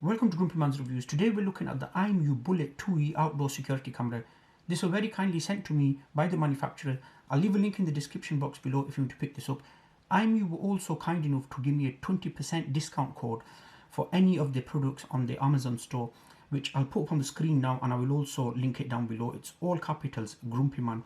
Welcome to GrumpyMan's Reviews. Today we're looking at the Imou Bullet 2E outdoor security camera. This was very kindly sent to me by the manufacturer. I'll leave a link in the description box below if you want to pick this up. Imou were also kind enough to give me a 20% discount code for any of the products on the Amazon store, which I'll put up on the screen now, and I will also link it down below. It's all capitals, GrumpyMan.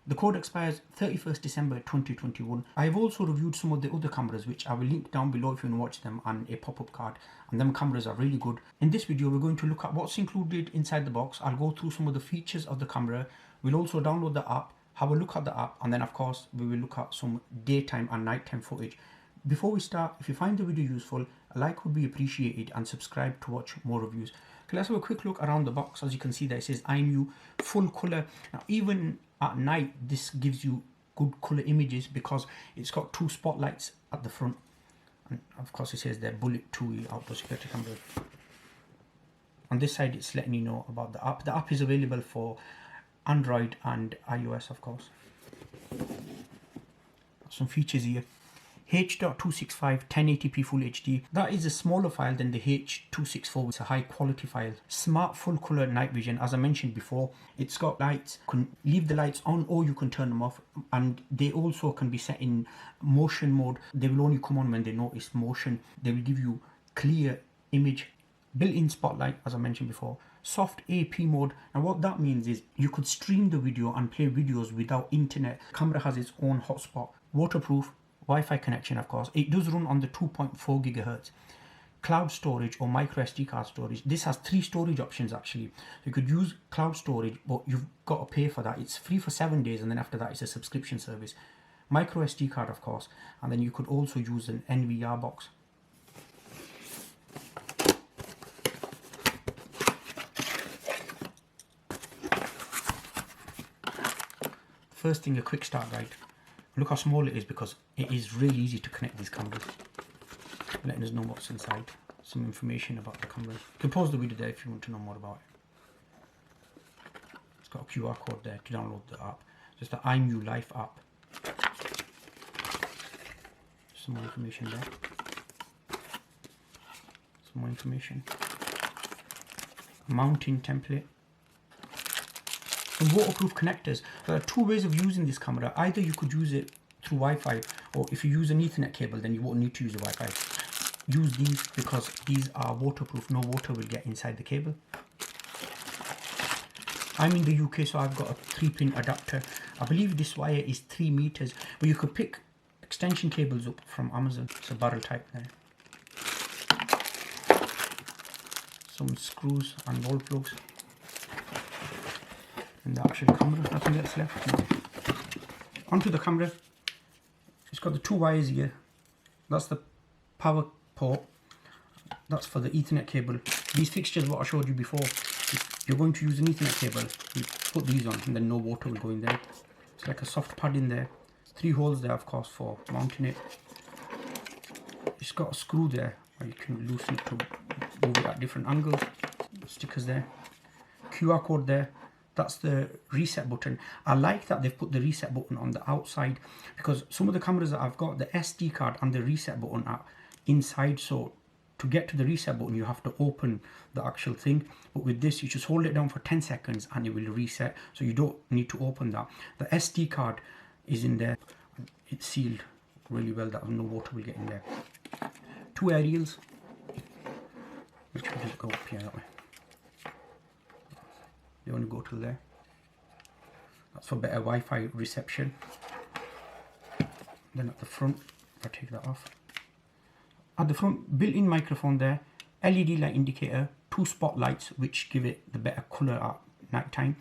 The code expires 31st December 2021. I've also reviewed some of the other cameras, which I will link down below if you want to watch them, and a pop-up card. And them cameras are really good. In this video, we're going to look at what's included inside the box. I'll go through some of the features of the camera. We'll also download the app, have a look at the app, and then of course, we will look at some daytime and nighttime footage. Before we start, if you find the video useful, a like would be appreciated and subscribe to watch more reviews. Okay, let's have a quick look around the box. As you can see there, it says Imou full color. Now, even at night, this gives you good color images because it's got two spotlights at the front, and of course it says there Bullet 2E outdoor security camera. On this side, it's letting you know about the app. The app is available for Android and iOS, of course. Some features here. H.265 1080p Full HD. That is a smaller file than the H.264. It's a high quality file. Smart full color night vision. As I mentioned before, it's got lights. You can leave the lights on or you can turn them off, and they also can be set in motion mode. They will only come on when they notice motion. They will give you clear image. Built-in spotlight, as I mentioned before. Soft AP mode, and what that means is you could stream the video and play videos without internet. The camera has its own hotspot. Waterproof. Wi-Fi connection, of course. It does run on the 2.4 gigahertz. Cloud storage or micro SD card storage. This has 3 storage options actually. You could use cloud storage, but you've got to pay for that. It's free for 7 days, and then after that it's a subscription service. Micro SD card, of course, and then you could also use an NVR box. First thing, a quick start guide. Look how small it is because it is really easy to connect these cameras. Letting us know what's inside. Some information about the cameras. You can pause the video there if you want to know more about it. It's got a QR code there to download the app. Just the Imou Life app. Some more information there. Some more information. A mounting template. Some waterproof connectors. There are 2 ways of using this camera. Either you could use it through Wi-Fi, or if you use an Ethernet cable, then you won't need to use a Wi-Fi. Use these because these are waterproof. No water will get inside the cable. I'm in the UK, so I've got a 3-pin adapter. I believe this wire is 3 meters, but you could pick extension cables up from Amazon. It's a barrel type there. Some screws and wall plugs. And the actual camera, nothing else left. No. Onto the camera. It's got the 2 wires here. That's the power port. That's for the Ethernet cable. These fixtures, what I showed you before, if you're going to use an Ethernet cable, you put these on and then no water will go in there. It's like a soft pad in there. 3 holes there, of course, for mounting it. It's got a screw there where you can loosen it to move it at different angles. Stickers there. QR code there. That's the reset button. I like that they've put the reset button on the outside, because some of the cameras that I've got, the SD card and the reset button are inside. So to get to the reset button, you have to open the actual thing. But with this, you just hold it down for 10 seconds and it will reset. So you don't need to open that. The SD card is in there. It's sealed really well that no water will get in there. 2 aerials, which will just go up here that way. You want to go to there. That's for better Wi-Fi reception. Then at the front, if I take that off, at the front, built-in microphone there, LED light indicator, 2 spotlights which give it the better color at night time,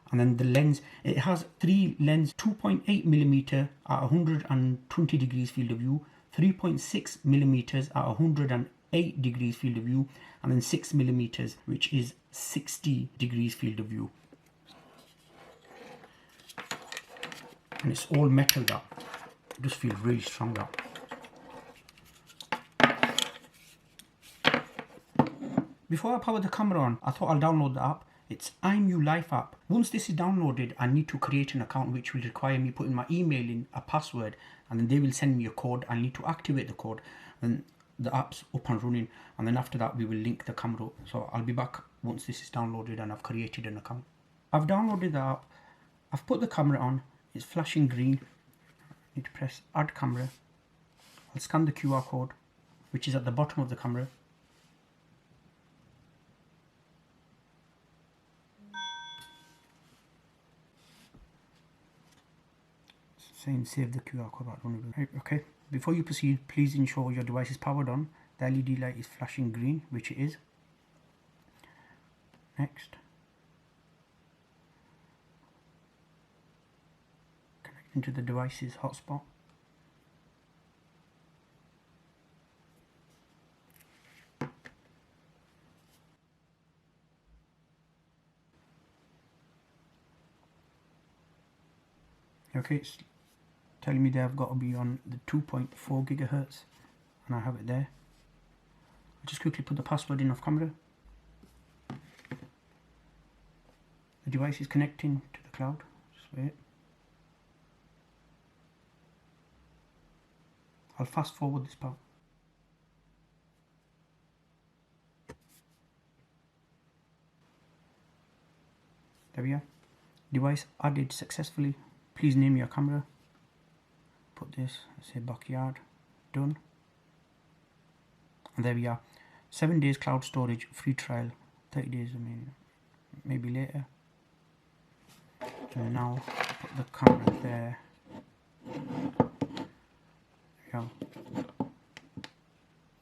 and then the lens. It has 3 lens, 2.8mm at 120 degrees field of view, 3.6mm at 108 degrees field of view, and then 6mm, which is 60 degrees field of view. And it's all metal, that it just feels really strong. That before I power the camera on, I thought I'll download the app. It's Imou Life app. Once this is downloaded, I need to create an account, which will require me putting my email in, a password, and then they will send me a code. I need to activate the code, and the app's up and running, and then after that we will link the camera up. So I'll be back once this is downloaded and I've created an account. I've downloaded the app, I've put the camera on, it's flashing green. I need to press add camera. I'll scan the QR code which is at the bottom of the camera. Saying save the QR code. Right, okay. Before you proceed, please ensure your device is powered on. The LED light is flashing green, which it is. Next. Connecting to the device's hotspot. Okay, it's telling me that I've got to be on the 2.4 gigahertz, and I have it there. I'll just quickly put the password in off camera. The device is connecting to the cloud. Just wait. I'll fast forward this part. There we are. Device added successfully. Please name your camera. Put this, say backyard, done. And there we are. 7 days cloud storage, free trial, 30 days, maybe later. And now put the camera there. Yeah.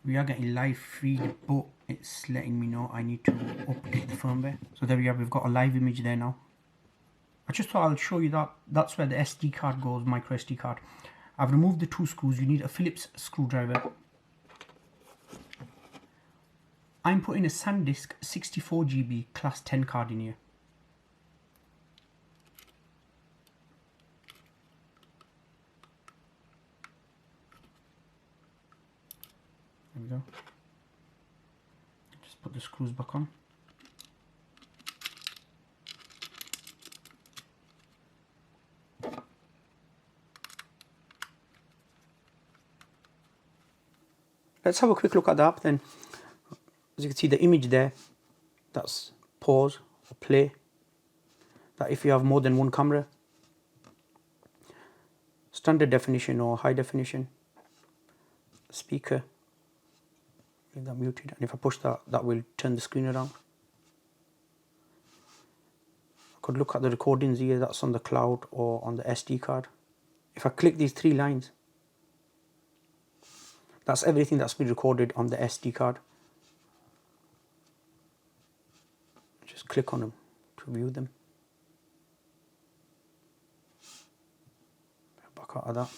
We are getting live feed, but it's letting me know I need to update the firmware. So there we are, we've got a live image there now. I just thought I'll show you that. That's where the SD card goes, micro SD card. I've removed the 2 screws. You need a Phillips screwdriver. I'm putting a SanDisk 64 GB class 10 card in here. There we go. Just put the screws back on. Let's have a quick look at the app then. As you can see the image there, that's pause or play. That if you have more than one camera. Standard definition or high definition. Speaker. Leave that muted, and if I push that, that will turn the screen around. I could look at the recordings here, that's on the cloud or on the SD card. If I click these 3 lines, that's everything that's been recorded on the SD card. Just click on them to view them. Back out of that.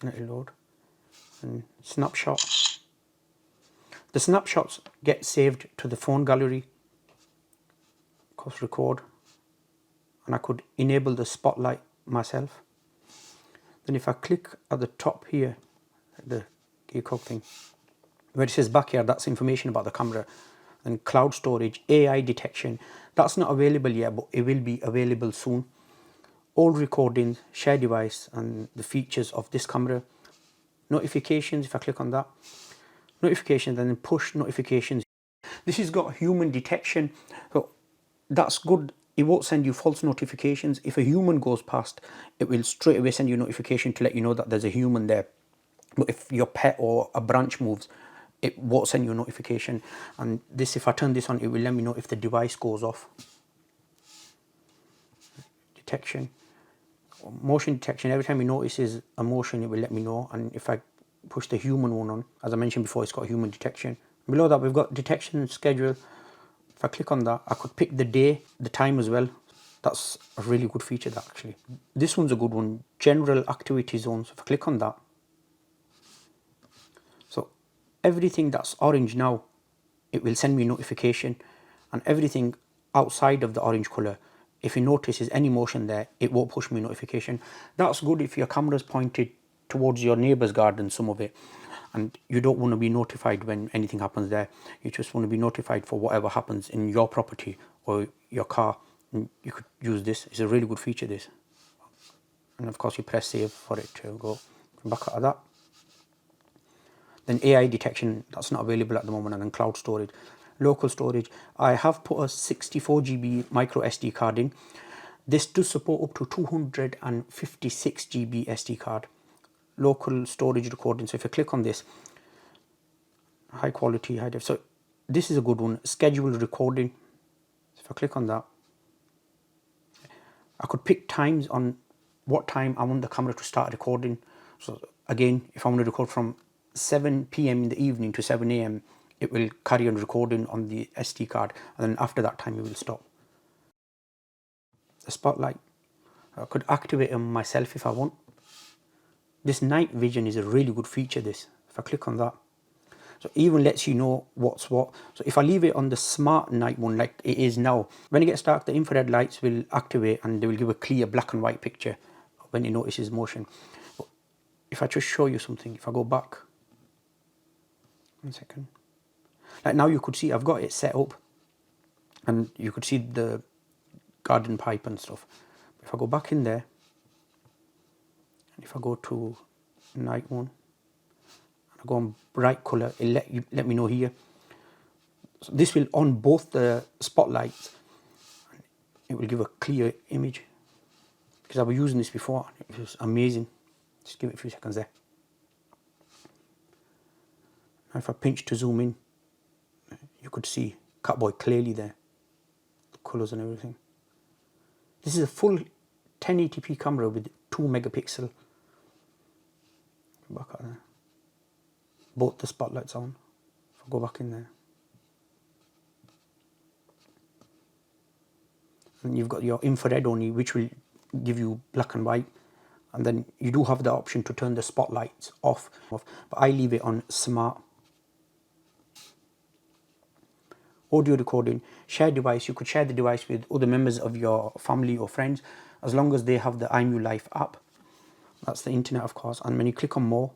Let it load. And snapshot. The snapshots get saved to the phone gallery. Of course, record. And I could enable the spotlight myself. Then if I click at the top here, the gearcock thing, where it says backyard, that's information about the camera. And cloud storage, AI detection, that's not available yet, but it will be available soon. All recordings, share device, and the features of this camera. Notifications, if I click on that. Notifications, and then push notifications. This has got human detection, so that's good. It won't send you false notifications. If a human goes past, it will straight away send you a notification to let you know that there's a human there. But if your pet or a branch moves, it won't send you a notification. And this, if I turn this on, it will let me know if the device goes off. Detection. Motion detection. Every time it notices a motion, it will let me know. And if I push the human one on, as I mentioned before, it's got human detection. Below that, we've got detection and schedule. If I click on that, I could pick the day, the time as well. That's a really good feature, that actually. This one's a good one. General activity zones. If I click on that, so everything that's orange now, it will send me a notification, and everything outside of the orange color, if it notices any motion there, it won't push me a notification. That's good if your camera's pointed towards your neighbor's garden, some of it, and you don't want to be notified when anything happens there. You just want to be notified for whatever happens in your property or your car. And you could use this. It's a really good feature, this. and of course you press save for it to go back out of that. Then AI detection, that's not available at the moment, and then cloud storage. Local storage, I have put a 64 GB micro SD card in. This does support up to 256 GB SD card. Local storage recording, so if I click on this, high quality, high def, so this is a good one. Scheduled recording, so if I click on that, I could pick times on what time I want the camera to start recording. So again, if I want to record from 7 PM in the evening to 7 AM, it will carry on recording on the SD card, and then after that time it will stop. The spotlight, I could activate them myself if I want. This night vision is a really good feature, this. If I click on that, so it even lets you know what's what. So if I leave it on the smart night one like it is now, when it gets dark, the infrared lights will activate and they will give a clear black and white picture when it notices motion. But if I just show you something, if I go back, 1 second. Like now you could see I've got it set up and you could see the garden pipe and stuff. If I go back in there, and if I go to night one, and I go on bright color, it'll let me know here. So this will on both the spotlights, and it will give a clear image, because I was using this before and it was amazing. Just give it a few seconds there. Now if I pinch to zoom in, you could see Catboy clearly there, the colours and everything. This is a full 1080p camera with 2 megapixel. Back out there. Both the spotlights on. If I go back in there. And you've got your infrared only, which will give you black and white. And then you do have the option to turn the spotlights off. But I leave it on smart. Audio recording, share device, you could share the device with other members of your family or friends as long as they have the Imou Life app. That's the internet, of course. And when you click on more,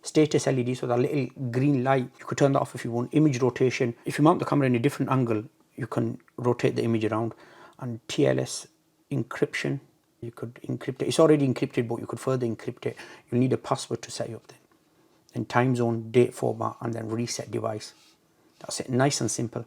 status LED, so that little green light, you could turn that off if you want. Image rotation, if you mount the camera in a different angle, you can rotate the image around. And TLS encryption, you could encrypt it. It's already encrypted, but you could further encrypt it. You'll need a password to set it up then. Then time zone, date format, and then reset device. That's it, nice and simple.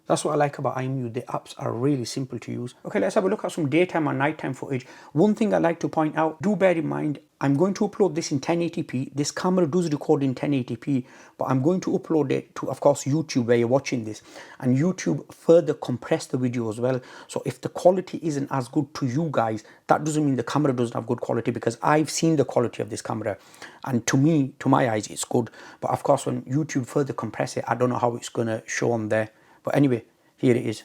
That's what I like about Imou. The apps are really simple to use. Okay, let's have a look at some daytime and nighttime footage. One thing I like to point out, do bear in mind, I'm going to upload this in 1080p. This camera does record in 1080p, but I'm going to upload it to, of course, YouTube where you're watching this. And YouTube further compress the video as well. So if the quality isn't as good to you guys, that doesn't mean the camera doesn't have good quality, because I've seen the quality of this camera. And to me, to my eyes, it's good. But of course, when YouTube further compress it, I don't know how it's going to show on there. But anyway, here it is.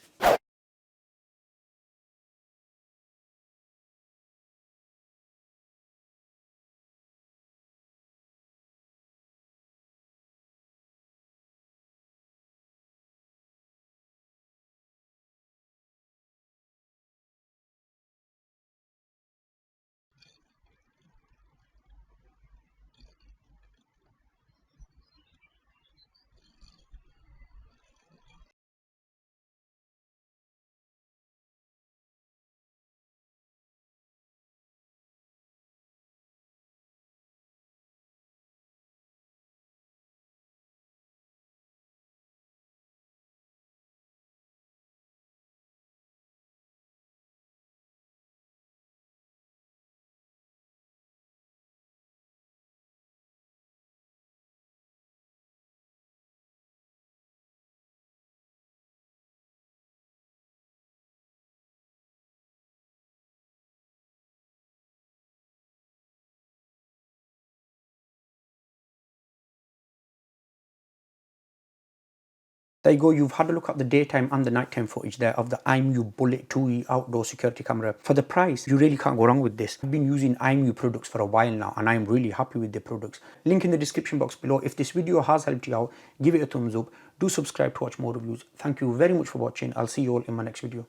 There you go, you've had a look at the daytime and the nighttime footage there of the Imou Bullet 2E outdoor security camera. For the price, you really can't go wrong with this. I've been using Imou products for a while now and I'm really happy with the products. Link in the description box below. If this video has helped you out, give it a thumbs up. Do subscribe to watch more reviews. Thank you very much for watching. I'll see you all in my next video.